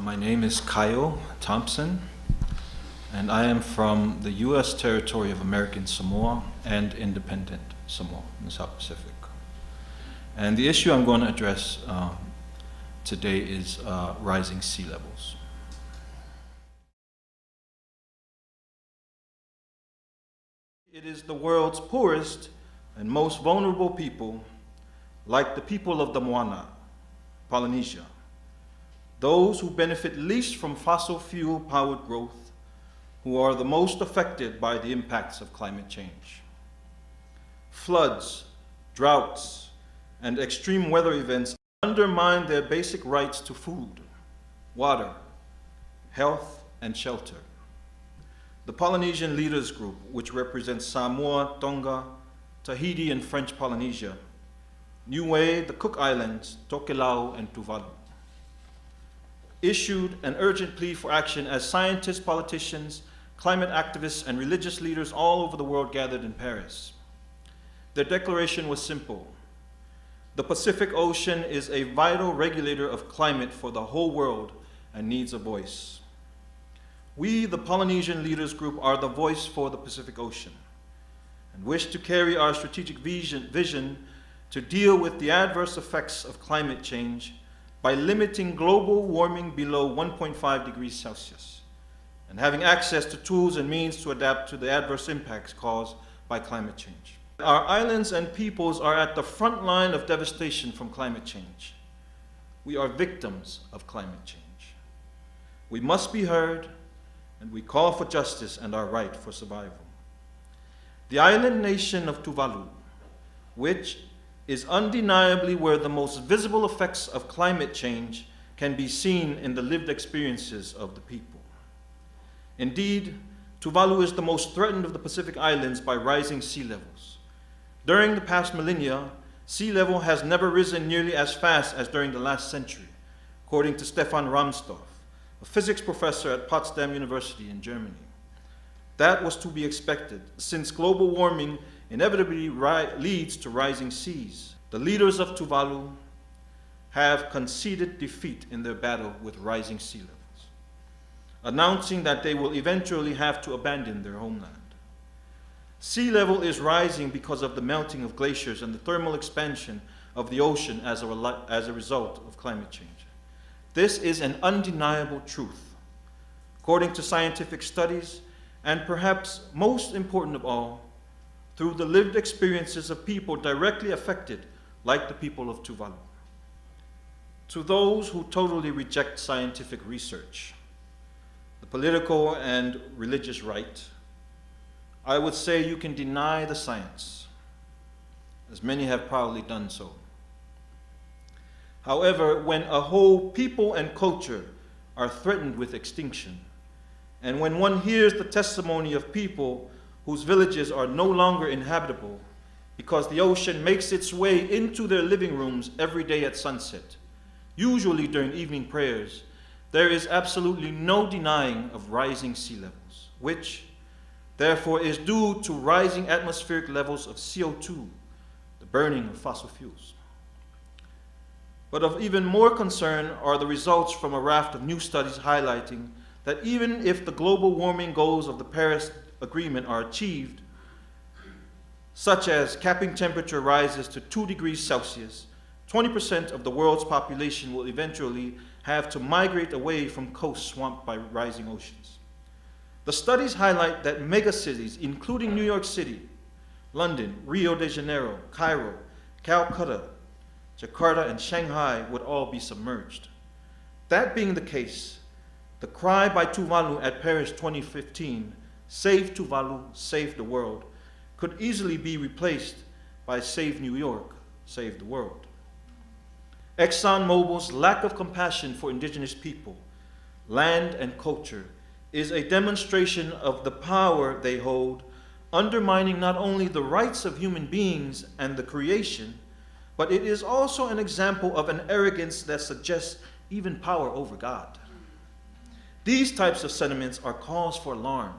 My name is Kyle Thompson, and I am from the U.S. territory of American Samoa and independent Samoa in the South Pacific. And the issue I'm going to address today is rising sea levels. It is the world's poorest and most vulnerable people, like the people of the Moana, Polynesia, those who benefit least from fossil fuel-powered growth, who are the most affected by the impacts of climate change. Floods, droughts, and extreme weather events undermine their basic rights to food, water, health, and shelter. The Polynesian Leaders Group, which represents Samoa, Tonga, Tahiti, and French Polynesia, Niue, the Cook Islands, Tokelau, and Tuvalu, issued an urgent plea for action as scientists, politicians, climate activists, and religious leaders all over the world gathered in Paris. Their declaration was simple. The Pacific Ocean is a vital regulator of climate for the whole world and needs a voice. We, the Polynesian Leaders Group, are the voice for the Pacific Ocean and wish to carry our strategic vision to deal with the adverse effects of climate change by limiting global warming below 1.5 degrees Celsius and having access to tools and means to adapt to the adverse impacts caused by climate change. Our islands and peoples are at the front line of devastation from climate change. We are victims of climate change. We must be heard, and we call for justice and our right for survival. The island nation of Tuvalu, which is undeniably where the most visible effects of climate change can be seen in the lived experiences of the people. Indeed, Tuvalu is the most threatened of the Pacific Islands by rising sea levels. During the past millennia, sea level has never risen nearly as fast as during the last century, according to Stefan Rahmstorf, a physics professor at Potsdam University in Germany. That was to be expected, since global warming inevitably leads to rising seas. The leaders of Tuvalu have conceded defeat in their battle with rising sea levels, announcing that they will eventually have to abandon their homeland. Sea level is rising because of the melting of glaciers and the thermal expansion of the ocean as a result of climate change. This is an undeniable truth. According to scientific studies, and perhaps most important of all, through the lived experiences of people directly affected, like the people of Tuvalu. To those who totally reject scientific research, the political and religious right, I would say you can deny the science, as many have proudly done so. However, when a whole people and culture are threatened with extinction, and when one hears the testimony of people whose villages are no longer inhabitable because the ocean makes its way into their living rooms every day at sunset, usually during evening prayers, there is absolutely no denying of rising sea levels, which, therefore, is due to rising atmospheric levels of CO2, the burning of fossil fuels. But of even more concern are the results from a raft of new studies highlighting that even if the global warming goals of the Paris Agreement are achieved, such as capping temperature rises to 2 degrees Celsius, 20% of the world's population will eventually have to migrate away from coasts swamped by rising oceans. The studies highlight that megacities, including New York City, London, Rio de Janeiro, Cairo, Calcutta, Jakarta, and Shanghai would all be submerged. That being the case, the cry by Tuvalu at Paris 2015, "Save Tuvalu, save the world," could easily be replaced by "Save New York, save the world." ExxonMobil's lack of compassion for indigenous people, land, and culture is a demonstration of the power they hold, undermining not only the rights of human beings and the creation, but it is also an example of an arrogance that suggests even power over God. These types of sentiments are cause for alarm.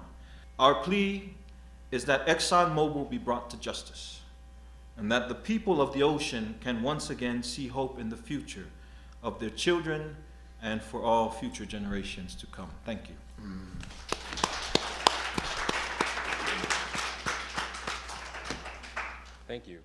Our plea is that ExxonMobil be brought to justice, and that the people of the ocean can once again see hope in the future of their children and for all future generations to come. Thank you. Thank you.